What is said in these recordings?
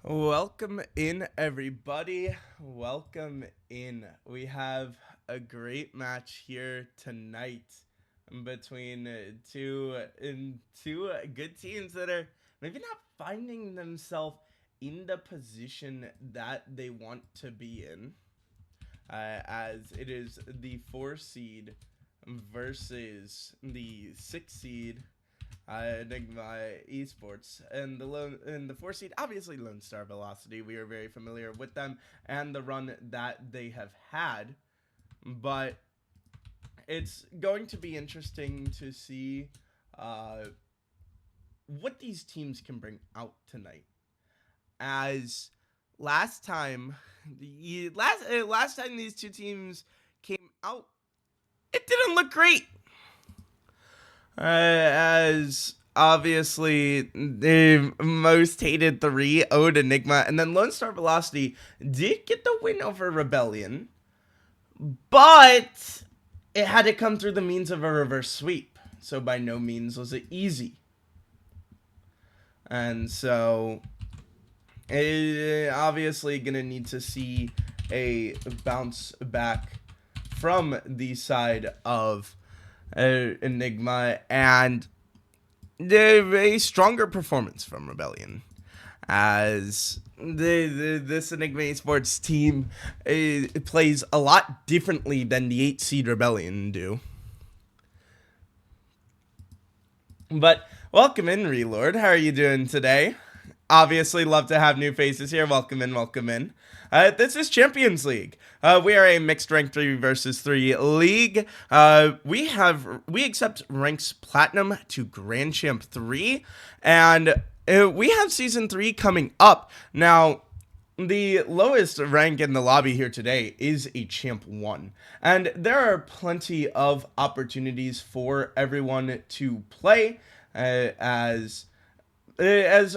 Welcome in, everybody. Welcome in. We have a great match here tonight between two good teams that are maybe not finding themselves in the position that they want to be in, as it is the 4 seed versus the 6 seed, Enigma Esports, and the 4 seed, obviously Lone Star Velocity. We are very familiar with them and the run that they have had, but it's going to be interesting to see uh, what these teams can bring out tonight. As last time, the last time these two teams came out, it didn't look great. As obviously the most hated three owed Enigma, and then Lone Star Velocity did get the win over Rebellion, but it had to come through the means of a reverse sweep, so by no means was it easy. And so obviously gonna need to see a bounce back from the side of Enigma, and a stronger performance from Rebellion, as this Enigma Esports team plays a lot differently than the 8 seed Rebellion do. But welcome in, Relord. How are you doing today? Obviously, love to have new faces here. Welcome in, welcome in. This is Champions League. We are a mixed rank 3 versus 3 league. We accept ranks Platinum to Grand Champ 3, and we have Season 3 coming up. Now, the lowest rank in the lobby here today is a Champ 1, and there are plenty of opportunities for everyone to play, as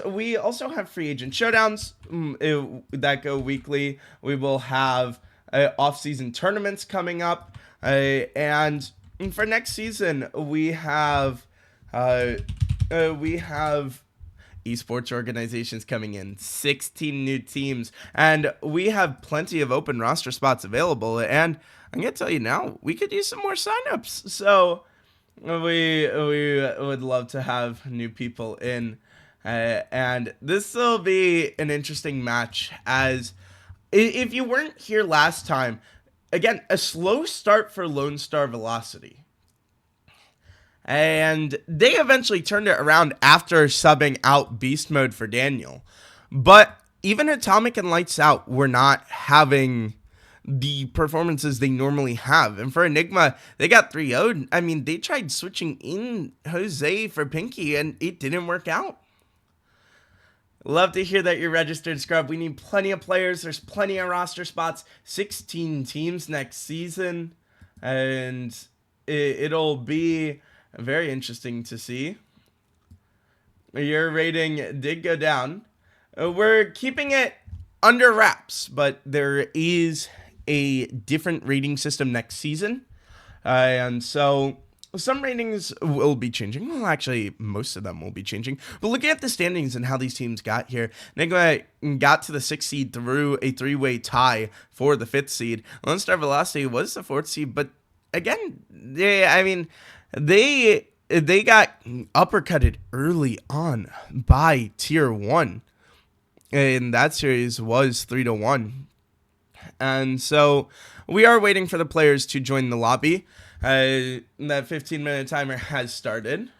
we also have free agent showdowns that go weekly. We will have off-season tournaments coming up, and for next season we have esports organizations coming in, 16 new teams, and we have plenty of open roster spots available. And I'm gonna tell you now, we could use some more signups. So we would love to have new people in. And this will be an interesting match, as if you weren't here last time, again, a slow start for Lone Star Velocity. And they eventually turned it around after subbing out Beast Mode for Daniel. But even Atomic and Lights Out were not having the performances they normally have. And for Enigma, they got 3-0'd. I mean, they tried switching in Jose for Pinky, and it didn't work out. Love to hear that you're registered, Scrub. We need plenty of players. There's plenty of roster spots. 16 teams next season. And it'll be very interesting to see. Your rating did go down. We're keeping it under wraps, but there is a different rating system next season. And so some ratings will be changing. Well, actually, most of them will be changing. But looking at the standings and how these teams got here, Enigma got to the 6th seed through a 3-way tie for the 5th seed. Lone Star Velocity was the 4th seed, but again, they got uppercutted early on by Tier 1. And that series was 3-1. And so we are waiting for the players to join the lobby. That 15-minute timer has started.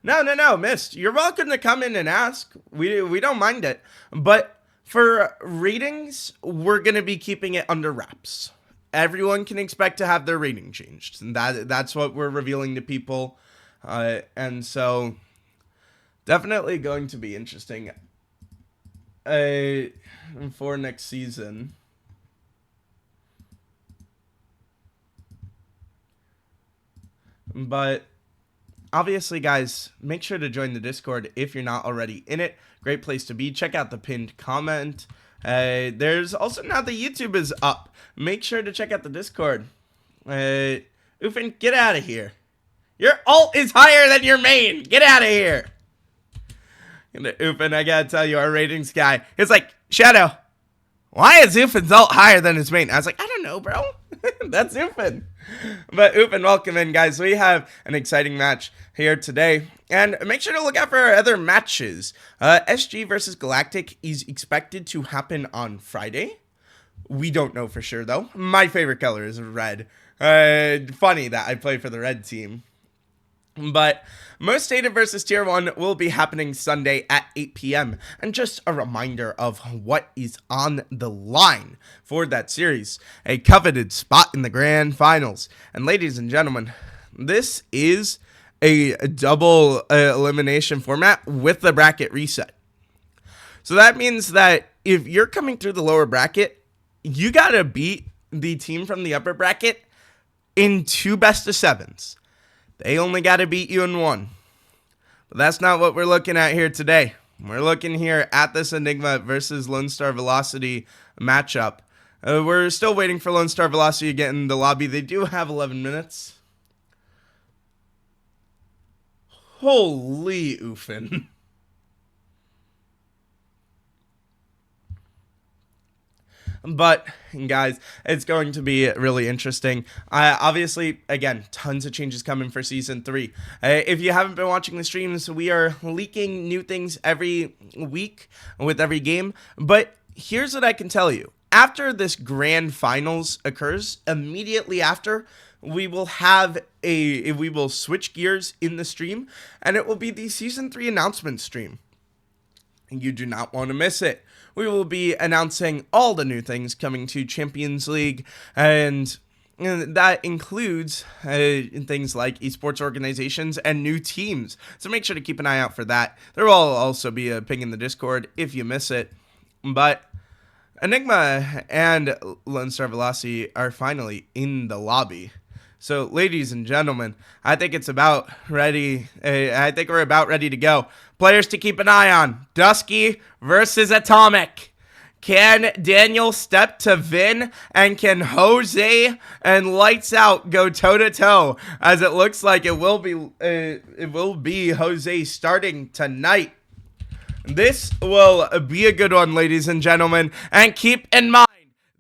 No, Mist. You're welcome to come in and ask. We don't mind it. But for ratings, we're going to be keeping it under wraps. Everyone can expect to have their rating changed. And that's what we're revealing to people. And so definitely going to be interesting for next season. But obviously, guys, make sure to join the Discord if you're not already in it. Great place to be. Check out the pinned comment. There's also, now the YouTube is up. Make sure to check out the Discord. Ufin, get out of here. Your ult is higher than your main. Get out of here. And Ufin, I gotta tell you, our ratings guy, he's like, Shadow, why is Ufin's ult higher than his main? I was like, I don't know, bro. That's Ufin. But Ufin, welcome in, guys. We have an exciting match here today. And make sure to look out for our other matches. SG versus Galactic is expected to happen on Friday. We don't know for sure, though. My favorite color is red. Funny that I play for the red team. But Most Hated versus Tier 1 will be happening Sunday at 8 p.m. And just a reminder of what is on the line for that series. A coveted spot in the grand finals. And ladies and gentlemen, this is a double elimination format with the bracket reset. So that means that if you're coming through the lower bracket, you gotta beat the team from the upper bracket in 2 best-of-7s. They only gotta beat you in 1. But that's not what we're looking at here today. We're looking here at this Enigma versus Lone Star Velocity matchup. We're still waiting for Lone Star Velocity to get in the lobby. They do have 11 minutes. Holy Ufin. But, guys, it's going to be really interesting. Obviously, again, tons of changes coming for Season 3. If you haven't been watching the streams, we are leaking new things every week with every game. But here's what I can tell you. After this grand finals occurs, immediately after, we will switch gears in the stream, and it will be the Season 3 announcement stream. You do not want to miss it. We will be announcing all the new things coming to Champions League, and that includes things like esports organizations and new teams. So make sure to keep an eye out for that. There will also be a ping in the Discord if you miss it. But Enigma and Lone Star Velocity are finally in the lobby. So, ladies and gentlemen, I think it's about ready. I think we're about ready to go. Players to keep an eye on: Dusky versus Atomic. Can Daniel step to Vin, and can Jose and Lights Out go toe to toe? As it looks like it will be Jose starting tonight. This will be a good one, ladies and gentlemen. And keep in mind,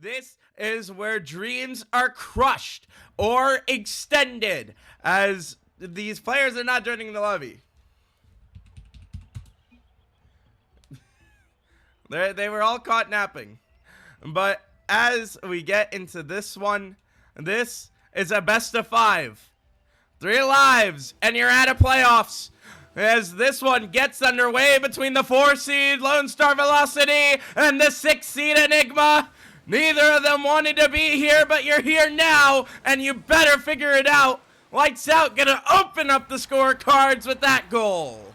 this is where dreams are crushed or extended, as these players are not joining the lobby. They were all caught napping. But as we get into this one, this is a best of 5. 3 lives, and you're out of playoffs. As this one gets underway between the 4-seed Lone Star Velocity and the 6-seed Enigma. Neither of them wanted to be here, but you're here now, and you better figure it out. Lights Out gonna open up the scorecards with that goal.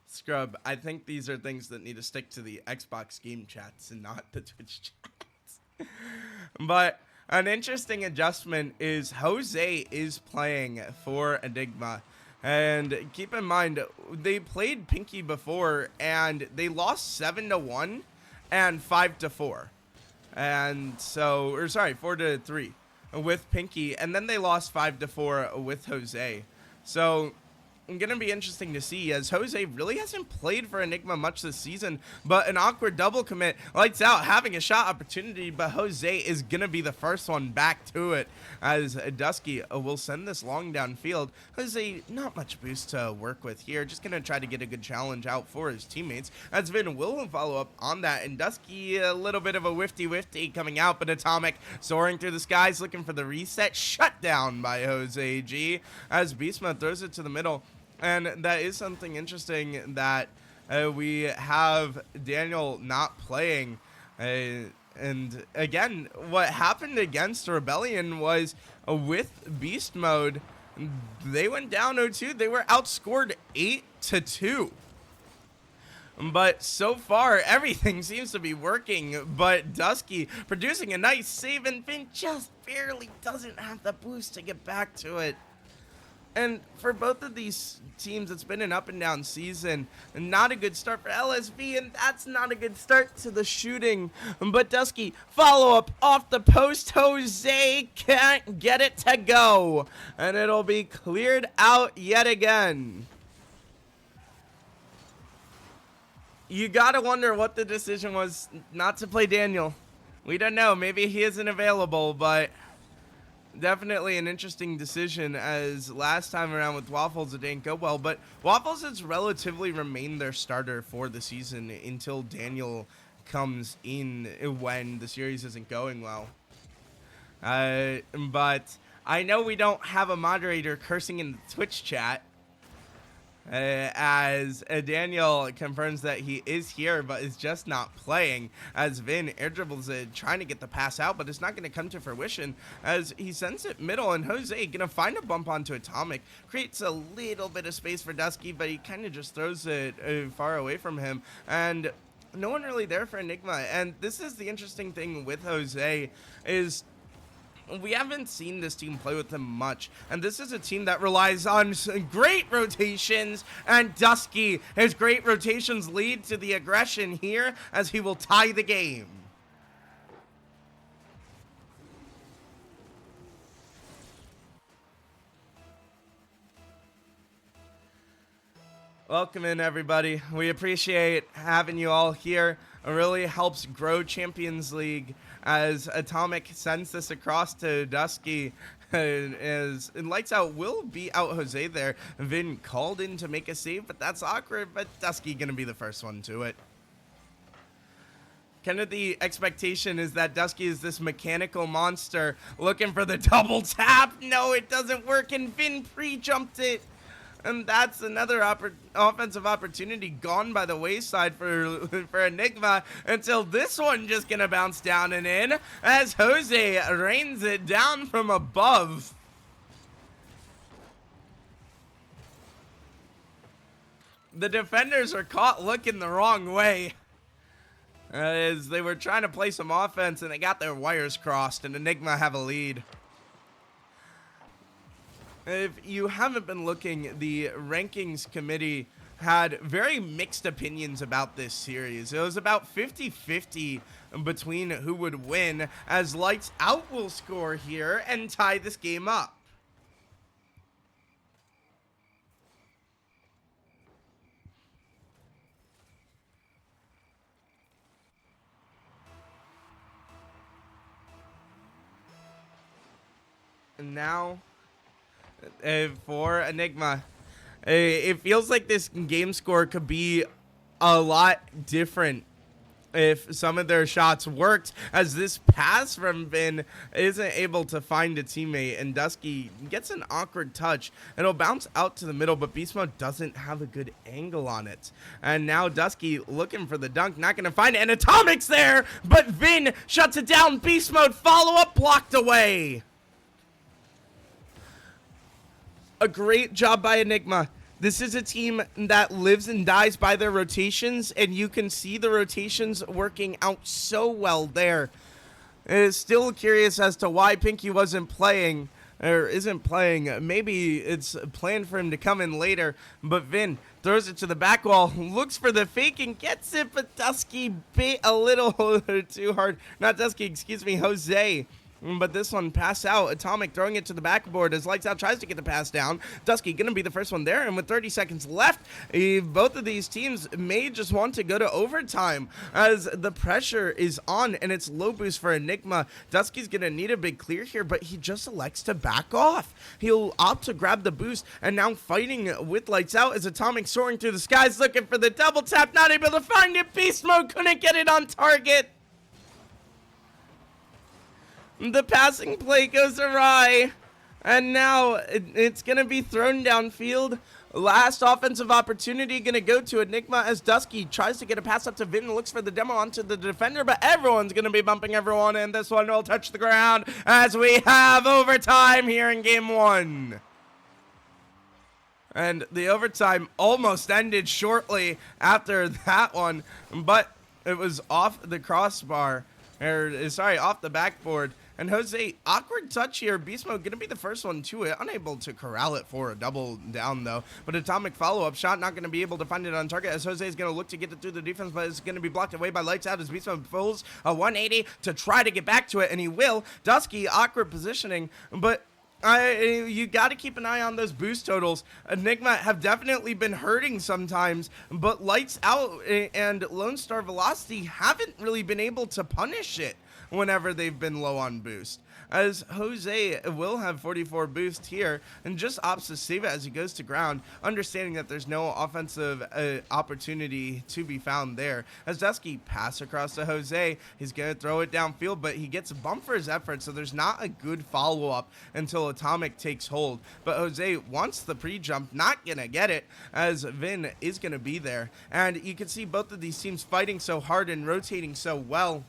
Scrub, I think these are things that need to stick to the Xbox game chats and not the Twitch chats. But an interesting adjustment is Jose is playing for Enigma. And keep in mind, they played Pinky before, and they lost 7-1 and 5-4. And so, or sorry, 4-3 with Pinky, and then they lost 5-4 with Jose. So it's going to be interesting to see, as Jose really hasn't played for Enigma much this season, but an awkward double commit. Lights Out having a shot opportunity, but Jose is going to be the first one back to it, as Dusky will send this long downfield. Jose, not much boost to work with here, just going to try to get a good challenge out for his teammates, as Vin will follow up on that, and Dusky a little bit of a whifty coming out, but Atomic soaring through the skies looking for the reset, shut down by Jose G, as Beast Mode throws it to the middle. And that is something interesting, that we have Daniel not playing. And again, what happened against Rebellion was with Beast Mode, they went down 0-2. They were outscored 8-2. But so far, everything seems to be working. But Dusky producing a nice save, and Finn just barely doesn't have the boost to get back to it. And for both of these teams, it's been an up and down season. Not a good start for LSV, and that's not a good start to the shooting. But Dusky, follow up off the post. Jose can't get it to go, and it'll be cleared out yet again. You gotta wonder what the decision was not to play Daniel. We don't know. Maybe he isn't available, but definitely an interesting decision, as last time around with Waffles it didn't go well, but Waffles has relatively remained their starter for the season until Daniel comes in when the series isn't going well. But I know we don't have a moderator cursing in the Twitch chat, as Daniel confirms that he is here but is just not playing, as Vin air dribbles it, trying to get the pass out, but it's not going to come to fruition as he sends it middle, and Jose going to find a bump onto Atomic, creates a little bit of space for Dusky, but he kind of just throws it far away from him, and no one really there for Enigma. And this is the interesting thing with Jose, is we haven't seen this team play with him much, and this is a team that relies on great rotations, and Dusky, his great rotations lead to the aggression here as he will tie the game. Welcome in, everybody. We appreciate having you all here. It really helps grow Champions League, as Atomic sends this across to Dusky, as Lights Out will be out Jose there. Vin called in to make a save, but that's awkward, but Dusky gonna be the first one to it. Kind of the expectation is that Dusky is this mechanical monster looking for the double tap. No, it doesn't work, and Vin pre-jumped it. And that's another offensive opportunity gone by the wayside for Enigma, until this one just gonna bounce down and in as Jose rains it down from above. The defenders are caught looking the wrong way, as they were trying to play some offense and they got their wires crossed, and Enigma have a lead. If you haven't been looking, the rankings committee had very mixed opinions about this series. It was about 50-50 between who would win, as Lights Out will score here and tie this game up. And now, for Enigma, it feels like this game score could be a lot different if some of their shots worked, as this pass from Vin isn't able to find a teammate, and Dusky gets an awkward touch. It'll bounce out to the middle, but Beast Mode doesn't have a good angle on it. And now Dusky looking for the dunk, not going to find it, and Atomic's there, but Vin shuts it down. Beast Mode follow-up blocked away. A great job by Enigma. This is a team that lives and dies by their rotations, and you can see the rotations working out so well there. Still curious as to why Pinky wasn't playing, or isn't playing. Maybe it's planned for him to come in later, but Vin throws it to the back wall, looks for the fake and gets it, but Dusky bit a little too hard. Not Dusky, excuse me, Jose. But this one pass out. Atomic throwing it to the backboard as Lights Out tries to get the pass down. Dusky gonna be the first one there, and with 30 seconds left, both of these teams may just want to go to overtime as the pressure is on, and it's low boost for Enigma. Dusky's gonna need a big clear here, but he just elects to back off. He'll opt to grab the boost, and now fighting with Lights Out as Atomic soaring through the skies looking for the double tap, not able to find it. Beast Mode couldn't get it on target. The passing play goes awry, and now it's going to be thrown downfield. Last offensive opportunity going to go to Enigma as Dusky tries to get a pass up to Vin and looks for the demo onto the defender, but everyone's going to be bumping everyone, and this one will touch the ground as we have overtime here in Game 1. And the overtime almost ended shortly after that one, but it was off the crossbar, or sorry, off the backboard. And Jose, awkward touch here. Beast Mode going to be the first one to it. Unable to corral it for a double down, though. But Atomic follow-up shot, not going to be able to find it on target as Jose is going to look to get it through the defense, but it's going to be blocked away by Lights Out as Beast Mode pulls a 180 to try to get back to it, and he will. Dusky, awkward positioning, but you got to keep an eye on those boost totals. Enigma have definitely been hurting sometimes, but Lights Out and Lone Star Velocity haven't really been able to punish it whenever they've been low on boost. As Jose will have 44 boost here and just opts to save it as he goes to ground, understanding that there's no offensive opportunity to be found there. As Dusky pass across to Jose, he's going to throw it downfield, but he gets bumped for his effort, so there's not a good follow-up until Atomic takes hold. But Jose wants the pre-jump, not going to get it, as Vin is going to be there. And you can see both of these teams fighting so hard and rotating so well.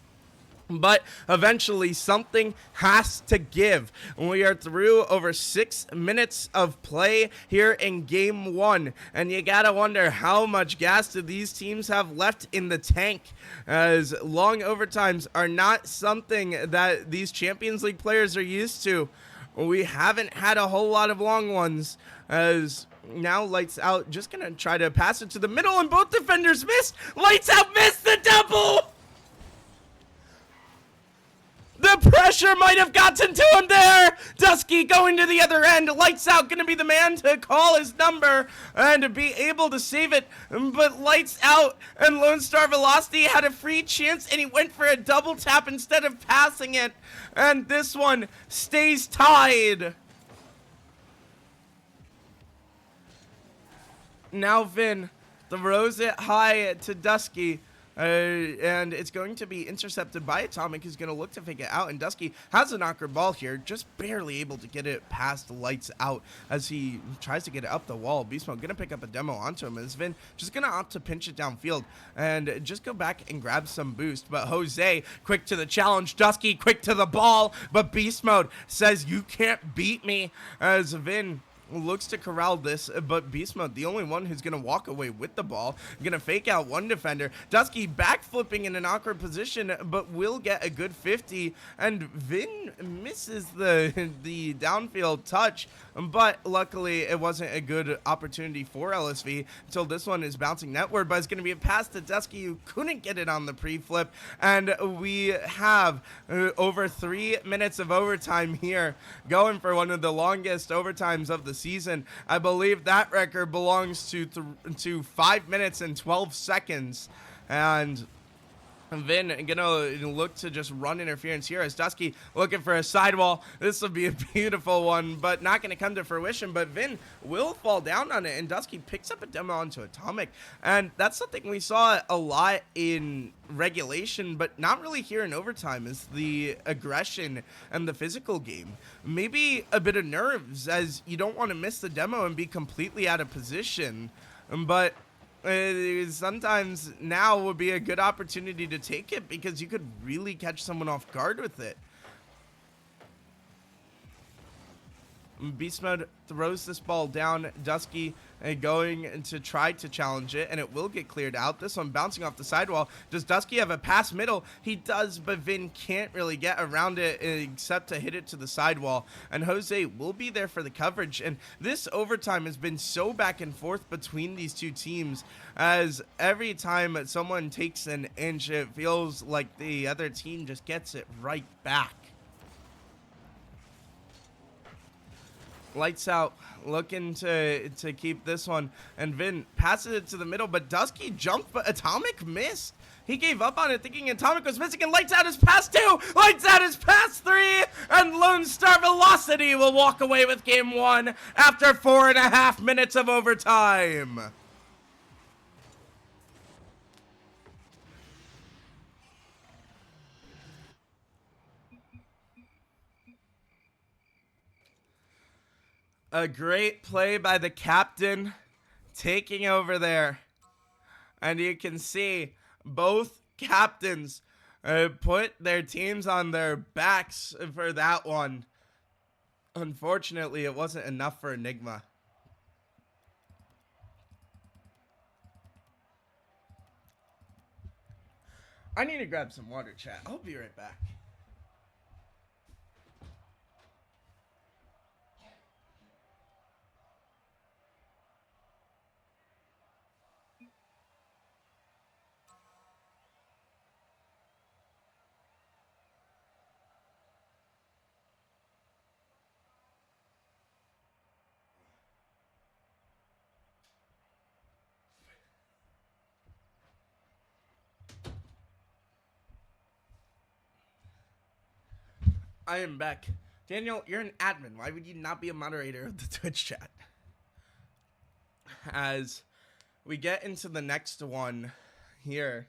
But eventually something has to give. We are through over 6 minutes of play here in game 1. And you gotta wonder how much gas do these teams have left in the tank, as long overtimes are not something that these Champions League players are used to. We haven't had a whole lot of long ones, as now Lights Out just gonna try to pass it to the middle and both defenders missed. Lights Out missed the double! The pressure might have gotten to him there. Dusky going to the other end. Lights Out going to be the man to call his number and be able to save it. But Lights Out and Lone Star Velocity had a free chance, and he went for a double tap instead of passing it. And this one stays tied. Now Vin throws it high to Dusky. And it's going to be intercepted by Atomic, who's going to look to fake it out. And Dusky has an awkward ball here, just barely able to get it past Lights Out as he tries to get it up the wall. Beast Mode going to pick up a demo onto him. And Vin just going to opt to pinch it downfield and just go back and grab some boost. But Jose, quick to the challenge. Dusky, quick to the ball. But Beast Mode says, "You can't beat me," as Vin looks to corral this, but Beast Mode, the only one who's going to walk away with the ball, going to fake out one defender. Dusky backflipping in an awkward position, but will get a good 50, and Vin misses the downfield touch, but luckily it wasn't a good opportunity for LSV until this one is bouncing netward, but it's going to be a pass to Dusky, who couldn't get it on the pre-flip, and we have over 3 minutes of overtime here, going for one of the longest overtimes of the season. I believe that record belongs to 5 minutes and 12 seconds, and Vin gonna look to just run interference here as Dusky looking for a sidewall. This will be a beautiful one, but not gonna come to fruition. But Vin will fall down on it, and Dusky picks up a demo onto Atomic, and that's something we saw a lot in regulation, but not really here in overtime, is the aggression and the physical game. Maybe a bit of nerves, as you don't want to miss the demo and be completely out of position, but sometimes now would be a good opportunity to take it, because you could really catch someone off guard with it. Beast Mode throws this ball down. Dusky going to try to challenge it, and it will get cleared out. This one bouncing off the sidewall. Does Dusky have a pass middle? He does, but Vin can't really get around it except to hit it to the sidewall. And Jose will be there for the coverage. And this overtime has been so back and forth between these two teams, as every time someone takes an inch, it feels like the other team just gets it right back. Lights Out looking to keep this one, and Vin passes it to the middle, but Dusky jumped, but Atomic missed. He gave up on it, thinking Atomic was missing, and Lights Out is past 2, Lights Out is past 3, and Lone Star Velocity will walk away with game 1 after 4.5 minutes of overtime. A great play by the captain, taking over there. And you can see both captains put their teams on their backs for that one. Unfortunately, it wasn't enough for Enigma. I need to grab some water, chat. I'll be right back. I am back. Daniel, you're an admin. Why would you not be a moderator of the Twitch chat? As we get into the next one here.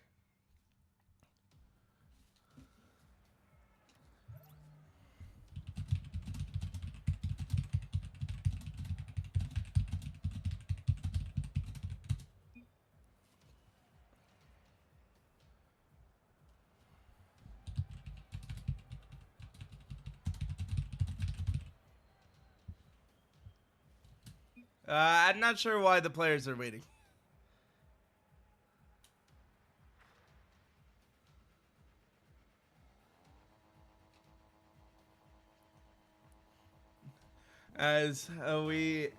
I'm not sure why the players are waiting. As we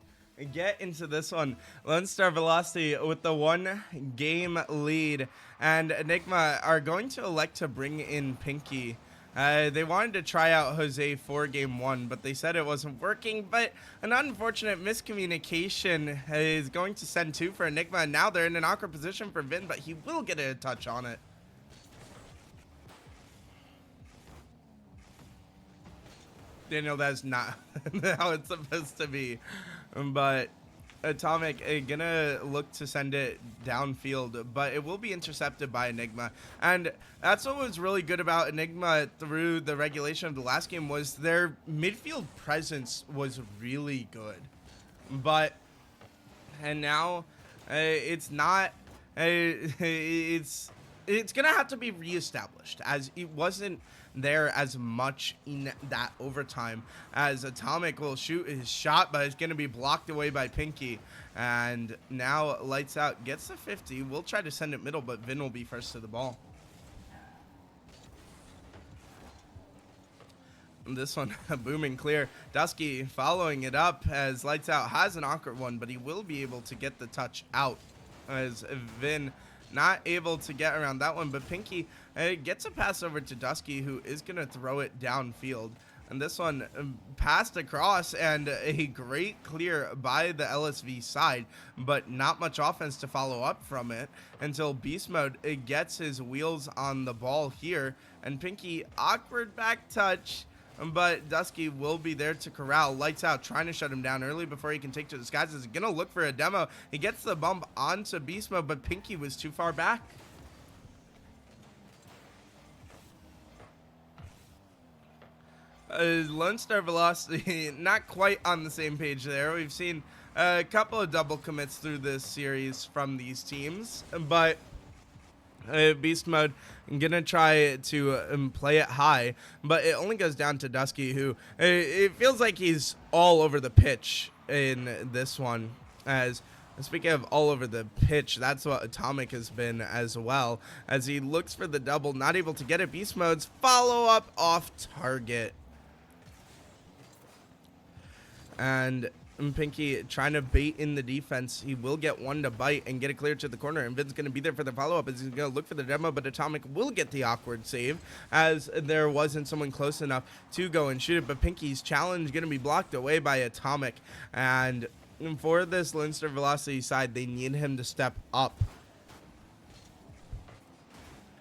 get into this one, Lone Star Velocity with the 1-game lead, and Enigma are going to elect to bring in Pinky. They wanted to try out Jose for game 1, but they said it wasn't working, but an unfortunate miscommunication is going to send 2 for Enigma, and now they're in an awkward position for Vin, but he will get a touch on it. Daniel, that's not how it's supposed to be, but Atomic gonna look to send it downfield, but it will be intercepted by Enigma. And that's what was really good about Enigma through the regulation of the last game, was their midfield presence was really good. But and now it's not it's gonna have to be reestablished, as it wasn't there as much in that overtime, as Atomic will shoot his shot, but it's gonna be blocked away by Pinky. And now Lights Out gets the 50. We'll try to send it middle, but Vin will be first to the ball. This one booming clear. Dusky following it up, as Lights Out has an awkward one, but he will be able to get the touch out, as Vin not able to get around that one. But Pinky gets a pass over to Dusky, who is going to throw it downfield. And this one passed across, and a great clear by the LSV side, but not much offense to follow up from it until Beast Mode gets his wheels on the ball here. And Pinky, awkward back touch, but Dusky will be there to corral. Lights Out trying to shut him down early before he can take to the skies. Is going to look for a demo. He gets the bump onto Beast Mode, but Pinky was too far back. Lone Star Velocity not quite on the same page there. We've seen a couple of double commits through this series from these teams, but Beast Mode gonna try to play it high, but it only goes down to Dusky, who it feels like he's all over the pitch in this one. As speaking of all over the pitch, that's what Atomic has been as well, as he looks for the double, not able to get it. Beast Mode's follow-up off target, and Pinky trying to bait in the defense. He will get one to bite and get it clear to the corner, and Vin's going to be there for the follow-up as he's going to look for the demo, but Atomic will get the awkward save, as there wasn't someone close enough to go and shoot it. But Pinky's challenge going to be blocked away by Atomic, and for this Lone Star Velocity side, they need him to step up.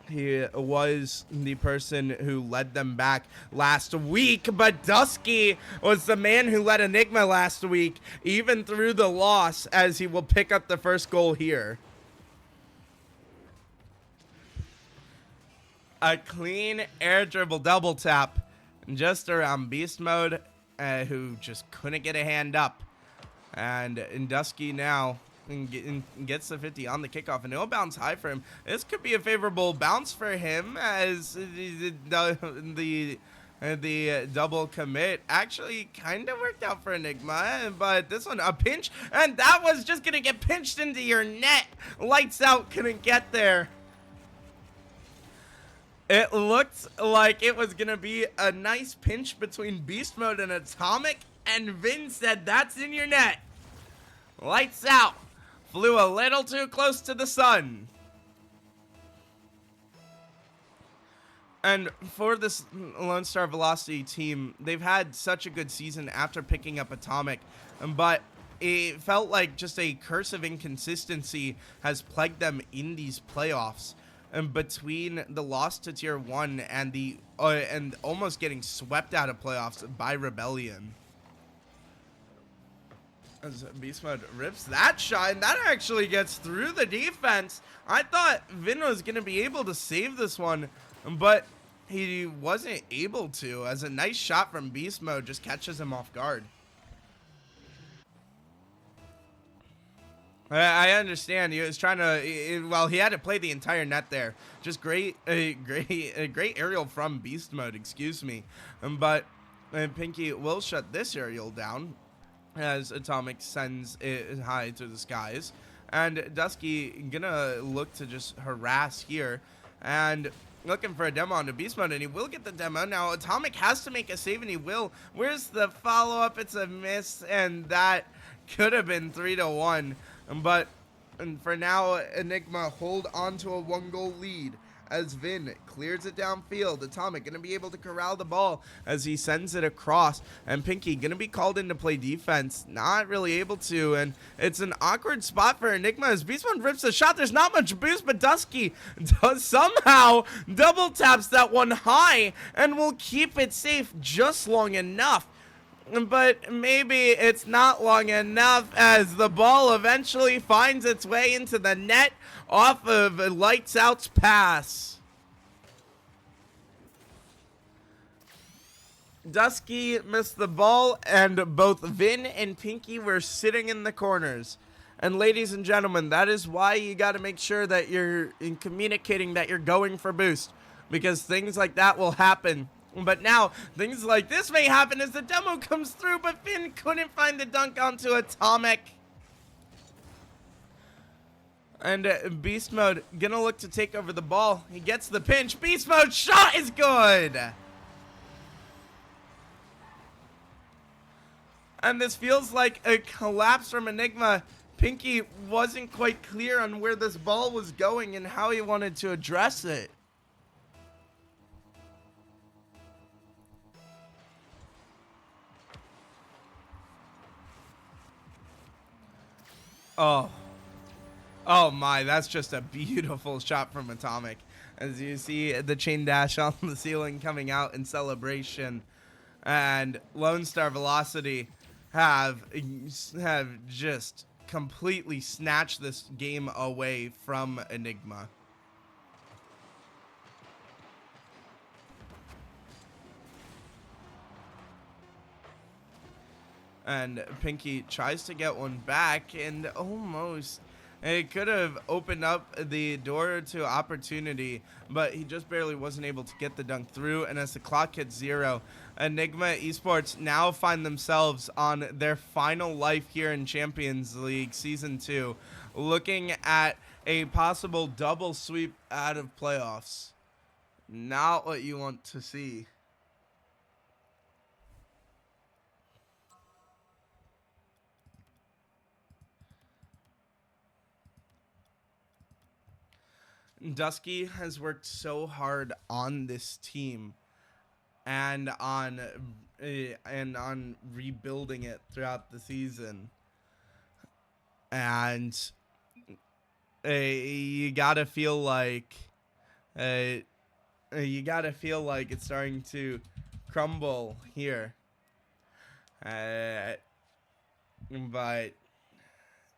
He was the person who led them back last week, but Dusky was the man who led Enigma last week, even through the loss, as he will pick up the first goal here. A clean air dribble double tap just around Beast Mode, who just couldn't get a hand up. And Dusky now gets the 50 on the kickoff, and it'll bounce high for him. This could be a favorable bounce for him, as the double commit actually kind of worked out for Enigma, but this one a pinch, and that was just gonna get pinched into your net. Lights Out couldn't get there. It looked like it was gonna be a nice pinch between Beast Mode and Atomic, and Vin said, "That's in your net." Lights Out flew a little too close to the sun. And for this Lone Star Velocity team, they've had such a good season after picking up Atomic, but it felt like just a curse of inconsistency has plagued them in these playoffs, between the loss to Tier 1 and the and almost getting swept out of playoffs by Rebellion. As Beast Mode rips that shot, and that actually gets through the defense. I thought Vin was going to be able to save this one, but he wasn't able to, as a nice shot from Beast Mode just catches him off guard. I understand. He was trying to, well, he had to play the entire net there. Just great aerial from Beast Mode, excuse me. But Pinky will shut this aerial down as Atomic sends it high to the skies. And Dusky gonna look to just harass here and looking for a demo onto Beast Mode, and he will get the demo. Now Atomic has to make a save, and he will. Where's the follow-up? It's a miss, and that could have been 3-1. But for now, Enigma hold on to a 1-goal lead as Vin clears it downfield. Atomic going to be able to corral the ball as he sends it across, and Pinky going to be called in to play defense. Not really able to, and it's an awkward spot for Enigma as Beast Mode rips the shot. There's not much boost, but Dusky does somehow double taps that one high and will keep it safe just long enough. But maybe it's not long enough as the ball eventually finds its way into the net off of Lights Out's pass. Dusky missed the ball, and both Vin and Pinky were sitting in the corners. And ladies and gentlemen, that is why you got to make sure that you're communicating that you're going for boost, because things like that will happen. But now, things like this may happen as the demo comes through, but Finn couldn't find the dunk onto Atomic. And Beast Mode gonna look to take over the ball. He gets the pinch. Beast Mode shot is good! And this feels like a collapse from Enigma. Pinky wasn't quite clear on where this ball was going and how he wanted to address it. Oh my, that's just a beautiful shot from Atomic. As you see the chain dash on the ceiling coming out in celebration. And Lone Star Velocity have just completely snatched this game away from Enigma. And Pinky tries to get one back, and almost it could have opened up the door to opportunity, but he just barely wasn't able to get the dunk through. And as the clock hits 0, Enigma Esports now find themselves on their final life here in Champions League Season 2, looking at a possible double sweep out of playoffs. Not what you want to see. Dusky has worked so hard on this team and on rebuilding it throughout the season, and you gotta feel like it's starting to crumble here, but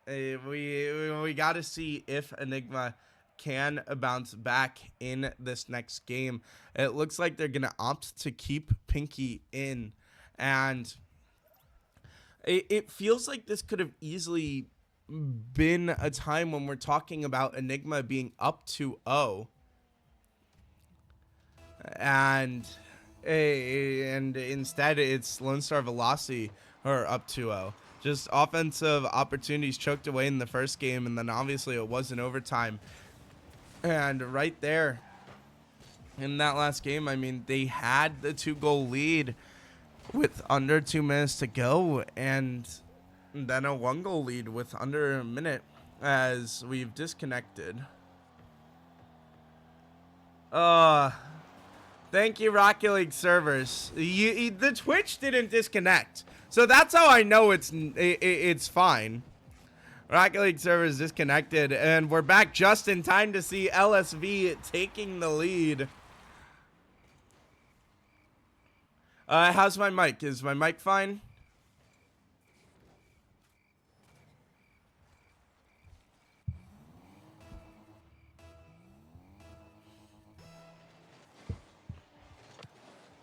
we gotta see if Enigma can bounce back in this next game. It looks like they're gonna opt to keep Pinky in, and it feels like this could have easily been a time when we're talking about Enigma being up 2-0, and instead it's Lone Star Velocity who are up 2-0. Just offensive opportunities choked away in the first game, and then obviously it was in overtime. And right there in that last game, I mean, they had the 2-goal lead with under 2 minutes to go, and then a 1-goal lead with under a minute as we've disconnected. Thank you, Rocket League servers. The Twitch didn't disconnect, so that's how I know it's fine. Rocket League servers disconnected, and we're back just in time to see LSV taking the lead. How's my mic? Is my mic fine?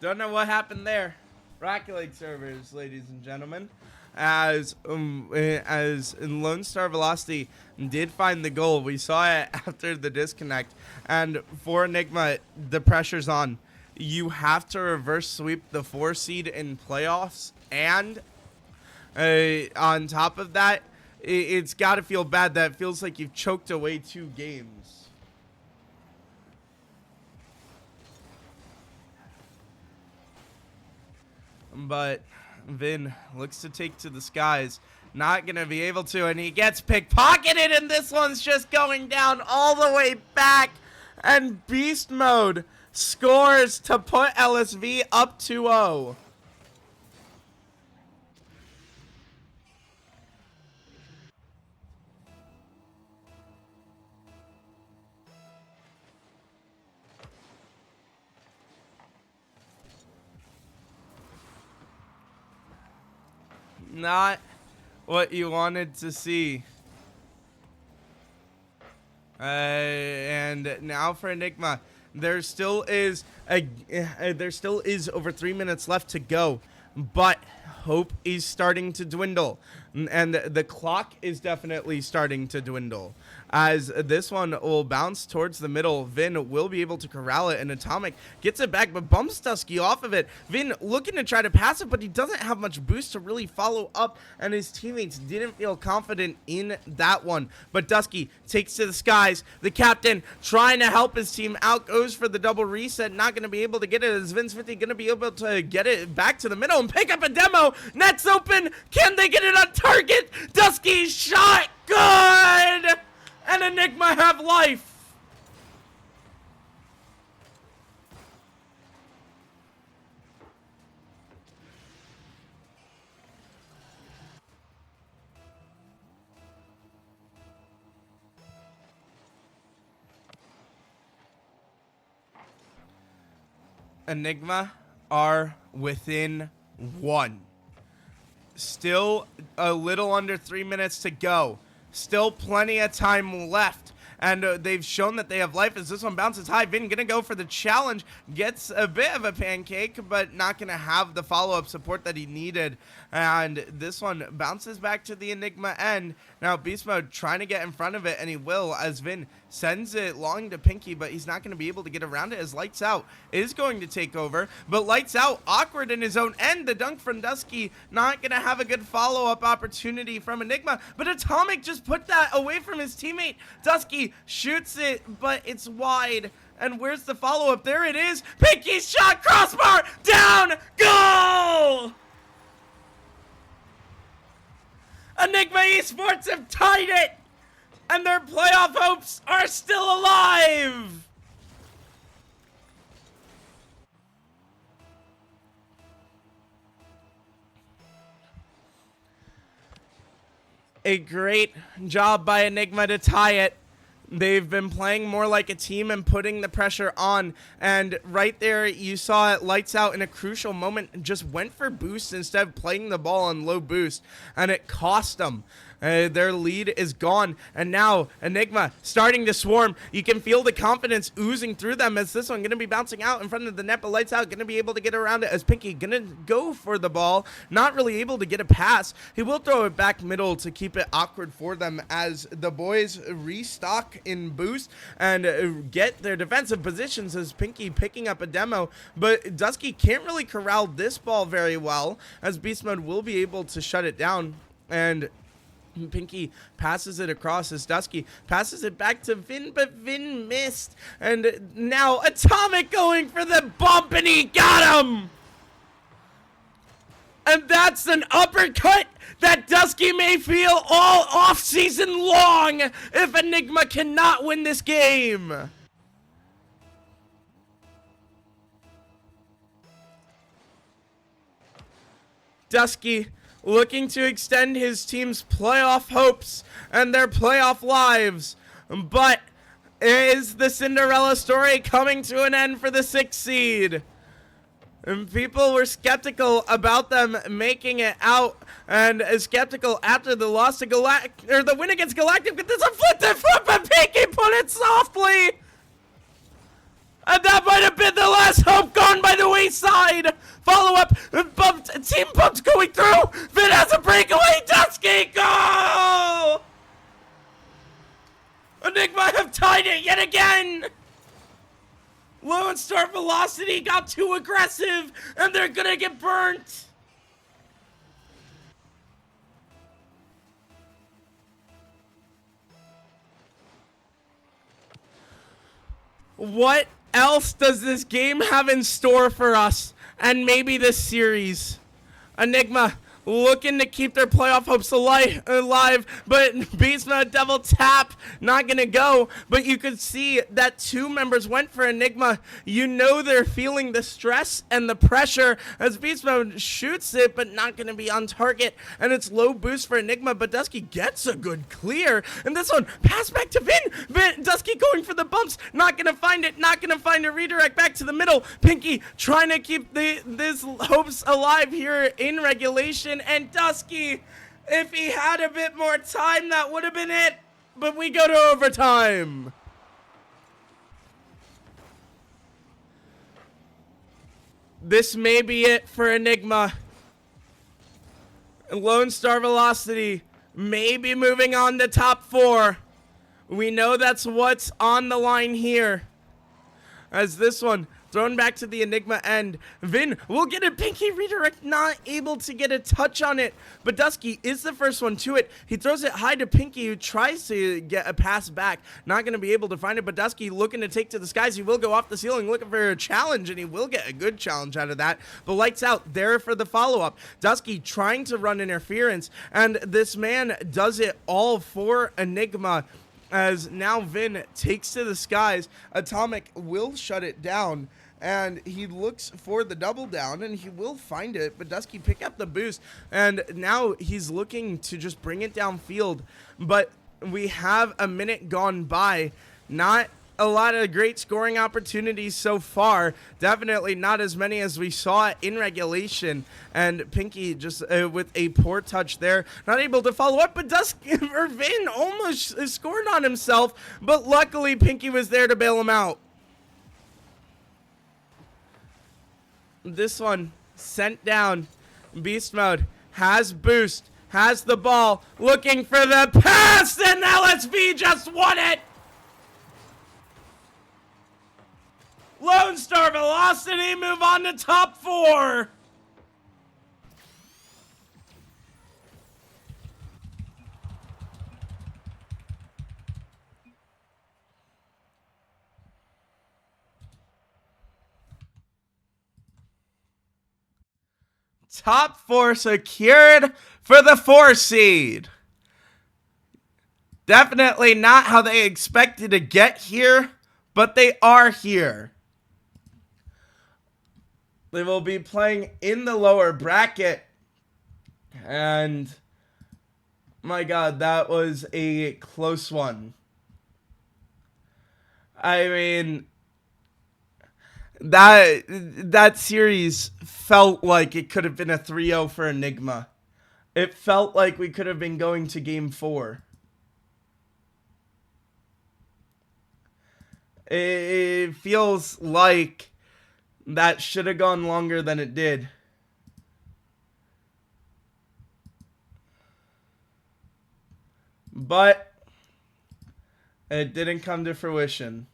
Don't know what happened there. Rocket League servers, ladies and gentlemen, as Lone Star Velocity did find the goal. We saw it after the disconnect, and for Enigma, the pressure's on. You have to reverse sweep the 4 seed in playoffs, and on top of that, it's got to feel bad that it feels like you've choked away 2 games. But Vin looks to take to the skies. Not going to be able to, and he gets pickpocketed, and this one's just going down all the way back. And Beast Mode scores to put LSV up 2-0. Not what you wanted to see. And now for Enigma, there still is over 3 minutes left to go, but hope is starting to dwindle, and the clock is definitely starting to dwindle. As this one will bounce towards the middle, Vin will be able to corral it, and Atomic gets it back, but bumps Dusky off of it. Vin looking to try to pass it, but he doesn't have much boost to really follow up, and his teammates didn't feel confident in that one. But Dusky takes to the skies. The captain trying to help his team out, goes for the double reset, not going to be able to get it. Is Vince 50 going to be able to get it back to the middle and pick up a demo? Net's open. Can they get it on target? Dusky's shot. Good. And Enigma have life. Enigma are within 1. Still a little under 3 minutes to go. Still plenty of time left. And they've shown that they have life as this one bounces high. Vin gonna go for the challenge. Gets a bit of a pancake, but not gonna have the follow-up support that he needed. And this one bounces back to the Enigma end. Now Beast Mode trying to get in front of it, and he will, as Vin sends it long to Pinky, but he's not gonna be able to get around it, as Lights Out is going to take over. But Lights Out awkward in his own end. The dunk from Dusky not gonna have a good follow-up opportunity from Enigma, but Atomic just put that away from his teammate. Dusky shoots it, but it's wide. And where's the follow-up? There it is. Pinky's shot, crossbar, down, goal! Enigma Esports have tied it, and their playoff hopes are still alive. A great job by Enigma to tie it. They've been playing more like a team and putting the pressure on. And right there, you saw it. Lights Out in a crucial moment just went for boost instead of playing the ball on low boost. And it cost them. Their lead is gone. And now Enigma starting to swarm. You can feel the confidence oozing through them as this one going to be bouncing out in front of the net. But Lights Out going to be able to get around it as Pinky going to go for the ball. Not really able to get a pass. He will throw it back middle to keep it awkward for them as the boys restock in boost and get their defensive positions as Pinky picking up a demo. But Dusky can't really corral this ball very well as Beast Mode will be able to shut it down. And Pinky passes it across as Dusky passes it back to Vin, but Vin missed. And now Atomic going for the bump, and he got him! And that's an uppercut that Dusky may feel all off-season long if Enigma cannot win this game. Dusky looking to extend his team's playoff hopes and their playoff lives. But is the Cinderella story coming to an end for the 6th seed? And people were skeptical about them making it out, and skeptical after the loss to the win against Galactic. But there's a flip, and Pinky put it softly. And that might have been the last hope gone by the wayside. Follow-up, team bumps going through. Vin has a breakaway. Dusky, goal! Enigma have tied it yet again. Lone Star Velocity got too aggressive, and they're gonna get burnt. What else does this game have in store for us, and maybe this series? Enigma looking to keep their playoff hopes alive, but Beast Mode double tap, not gonna go. But you could see that 2 members went for Enigma. You know they're feeling the stress and the pressure as Beast Mode shoots it, but not gonna be on target. And it's low boost for Enigma, but Dusky gets a good clear. And this one, pass back to Vin. Dusky going for the bumps, not gonna find it, redirect back to the middle. Pinky trying to keep this hopes alive here in regulation. And Dusky, if he had a bit more time, that would have been it. But we go to overtime. This may be it for Enigma. Lone Star Velocity may be moving on to top 4. We know that's what's on the line here. As this one thrown back to the Enigma end. Vin will get a Pinky redirect, not able to get a touch on it. But Dusky is the first one to it. He throws it high to Pinky, who tries to get a pass back. Not going to be able to find it, but Dusky looking to take to the skies. He will go off the ceiling looking for a challenge, and he will get a good challenge out of that. But lights out there for the follow-up. Dusky trying to run interference, and this man does it all for Enigma. As now Vin takes to the skies. Atomic will shut it down, and he looks for the double down, and he will find it, but Dusky pick up the boost, and now he's looking to just bring it downfield. But we have a minute gone by. Not a lot of great scoring opportunities so far. Definitely not as many as we saw in regulation. And Pinky just with a poor touch there, not able to follow up, but Vin almost scored on himself, but luckily Pinky was there to bail him out. This one sent down. Beast Mode has boost, has the ball, looking for the pass, and LSV just won it. Lone Star Velocity move on to top 4. Top 4 secured for the 4 seed. Definitely not how they expected to get here, but they are here. They will be playing in the lower bracket. And my God, that was a close one. I mean, that series felt like it could have been a 3-0 for Enigma. It felt like we could have been going to game 4. It feels like that should have gone longer than it did. But it didn't come to fruition.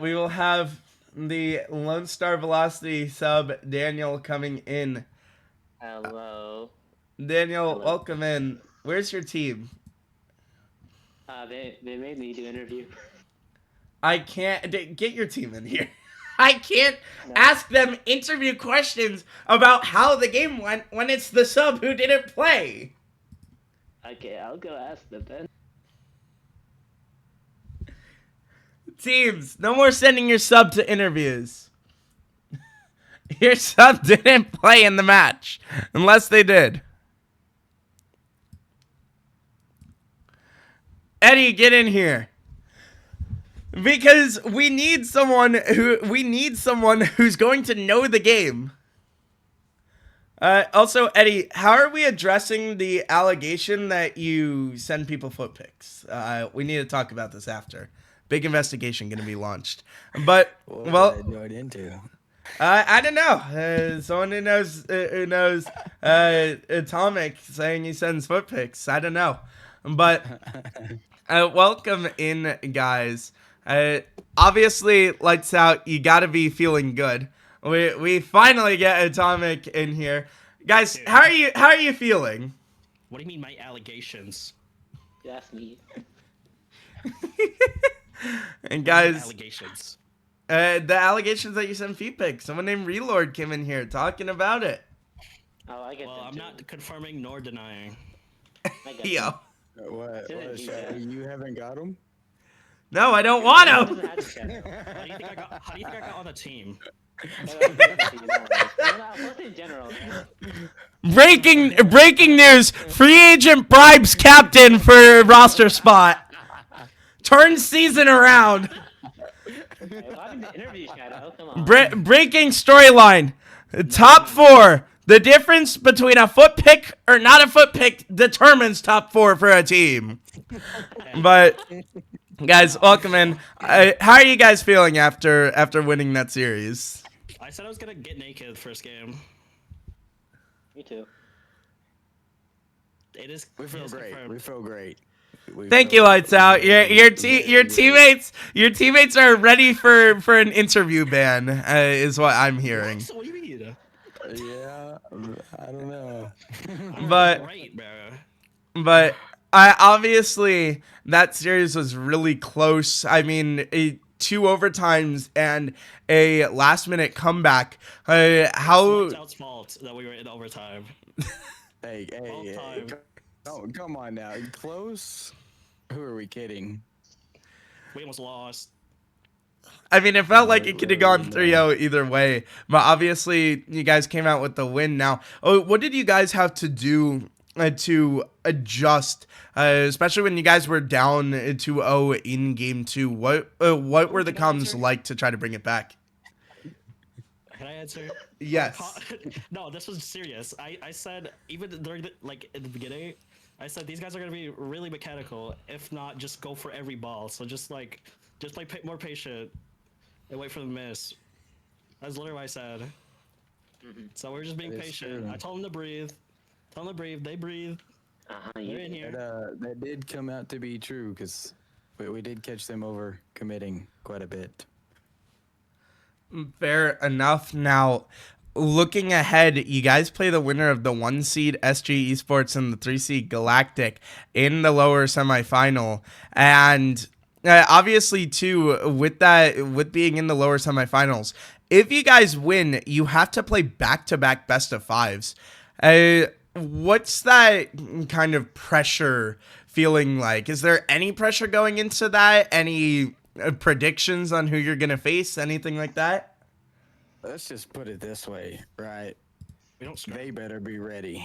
We will have the Lone Star Velocity sub, Daniel, coming in. Hello. Daniel, Hello. welcome in. Where's your team? They made me do interview. I can't... Get your team in here. I can't ask them interview questions about how the game went when it's the sub who didn't play. Okay, I'll go ask them then. Teams, no more sending your sub to interviews. Your sub didn't play in the match, unless they did. Eddie, get in here. Because we need someone who's going to know the game. Also, Eddie, how are we addressing the allegation that you send people foot pics? We need to talk about this after. Big investigation going to be launched. But, well, What did I do it into? I don't know. Someone who knows Atomic saying he sends foot pics. I don't know. But welcome in, guys. Obviously, lights out. You got to be feeling good. We finally get Atomic in here, guys. Dude. How are you feeling? What do you mean my allegations? That's me. And guys, Allegations. the allegations that you sent feet pics. Someone named Relord came in here talking about it. Oh, I get Well, them I'm too. not confirming nor denying. I get Yo, them. What? Send it What to Shaggy, you. you haven't got him? no, I don't want It to. doesn't have to check. How do you think I got on the team? But I'll give it to you, don't worry. No, what's in general? Breaking news: free agent bribes captain for roster spot. Turns season around. Hey, what happened to interview Shadow? Come on. Breaking storyline. Top 4. The difference between a foot pick or not a foot pick determines top 4 for a team. But guys, welcome in. How are you guys feeling after winning that series? I said I was gonna get naked first game. Me too. It is. We feel great. confirmed. We feel great. Thank you, lights out. Your teammates are ready for an interview ban. Is what I'm hearing. What? What do you mean? Yeah, I don't know. But Right, bro. But I obviously that series was really close. I mean, 2 overtimes and a last-minute comeback. How? It's Out's fault that we were in overtime. Hey, time. come on now. Close? Who are we kidding? We almost lost. I mean, it felt like it could have gone 3-0 either way. But obviously, you guys came out with the win. Now, what did you guys have to do to adjust, especially when you guys were down 2-0 in game 2? What were the comms like to try to bring it back? Can I answer? Yes. No, this was serious. I said even during the in the beginning, I said these guys are gonna be really mechanical. If not, just go for every ball. So just play more patient and wait for the miss. That's literally what I said. So we're just being That is patient. true. I told them to breathe. Tell them to breathe. They breathe. You They're in here. That did come out to be true because we did catch them over committing quite a bit. Fair enough. Now, looking ahead, you guys play the winner of the 1 seed SG Esports and the 3 seed Galactic in the lower semifinal. And obviously, too, with being in the lower semifinals, if you guys win, you have to play back-to-back best of 5s. What's that kind of pressure feeling like? Is there any pressure going into that? Any predictions on who you're going to face? Anything like that? Let's just put it this way, right? We don't scrap. They better be ready.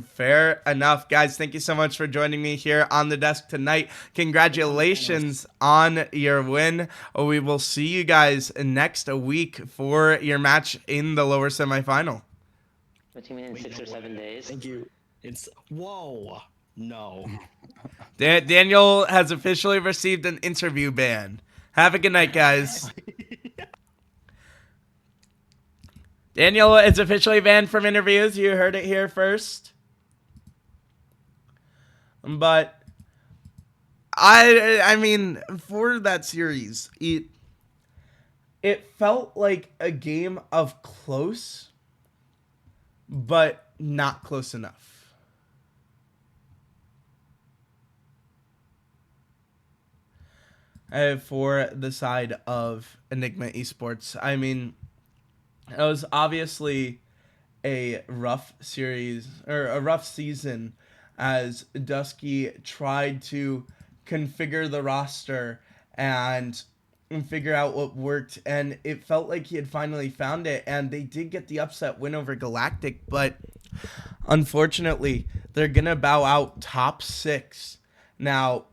Fair enough, guys. Thank you so much for joining me here on the desk tonight. Congratulations on your win. We will see you guys next week for your match in the lower semifinal. What do you mean in 6 or 7 days? Thank you. It's whoa. No. Daniel has officially received an interview ban. Have a good night, guys. Daniel is officially banned from interviews. You heard it here first. But I mean, for that series, it felt like a game of close, but not close enough. For the side of Enigma Esports, I mean, it was obviously a rough series or a rough season as Dusky tried to configure the roster and figure out what worked, and it felt like he had finally found it, and they did get the upset win over Galactic, but unfortunately they're gonna bow out top 6. Now,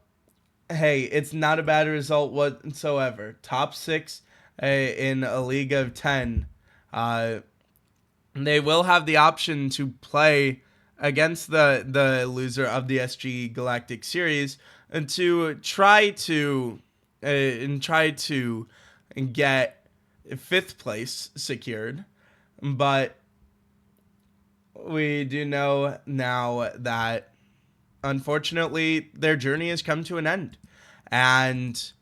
hey, it's not a bad result whatsoever. Top 6 in a league of 10. They will have the option to play against the loser of the SG Galactic series and to try to get 5th place secured. But we do know now that unfortunately their journey has come to an end. And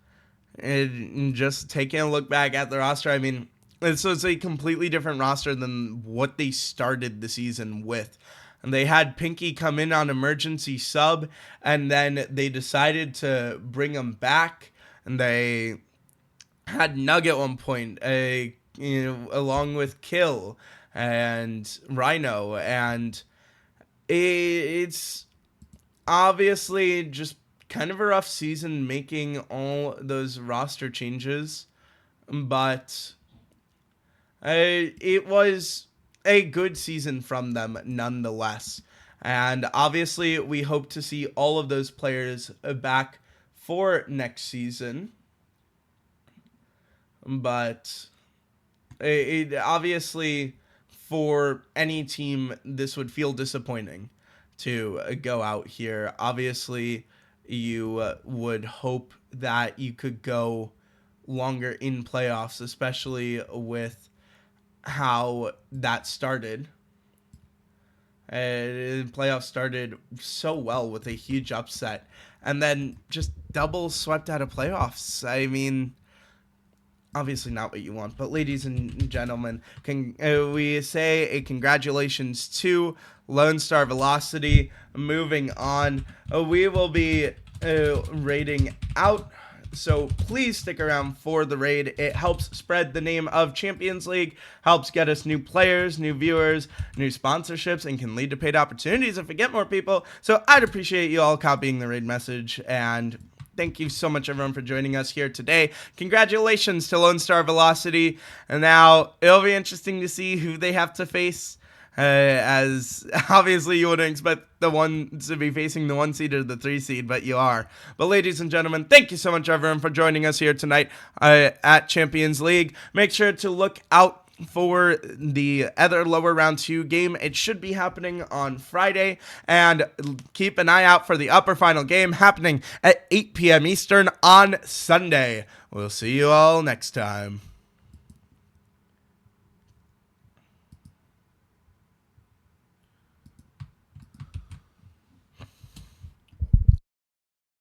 just taking a look back at the roster, I mean, it's a completely different roster than what they started the season with. And they had Pinky come in on emergency sub, and then they decided to bring him back. And they had Nug at one point, along with Kill and Rhino. And it's obviously just kind of a rough season making all those roster changes. But it was a good season from them nonetheless. And obviously, we hope to see all of those players back for next season. But it obviously, for any team, this would feel disappointing to go out here. Obviously, you would hope that you could go longer in playoffs, especially with how that started. Playoffs started so well with a huge upset, and then just double swept out of playoffs. I mean, obviously not what you want, but ladies and gentlemen, we say a congratulations to Lone Star Velocity. Moving on, we will be raiding out, so please stick around for the raid. It helps spread the name of Champions League, helps get us new players, new viewers, new sponsorships, and can lead to paid opportunities if we get more people. So I'd appreciate you all copying the raid message, and thank you so much, everyone, for joining us here today. Congratulations to Lone Star Velocity. And now it'll be interesting to see who they have to face. As obviously you wouldn't expect the one to be facing the 1 seed or the 3 seed, but you are. But ladies and gentlemen, thank you so much, everyone, for joining us here tonight at Champions League. Make sure to look out for the other lower round 2 game. It should be happening on Friday, and keep an eye out for the upper final game happening at 8 p.m. Eastern on Sunday. We'll see you all next time.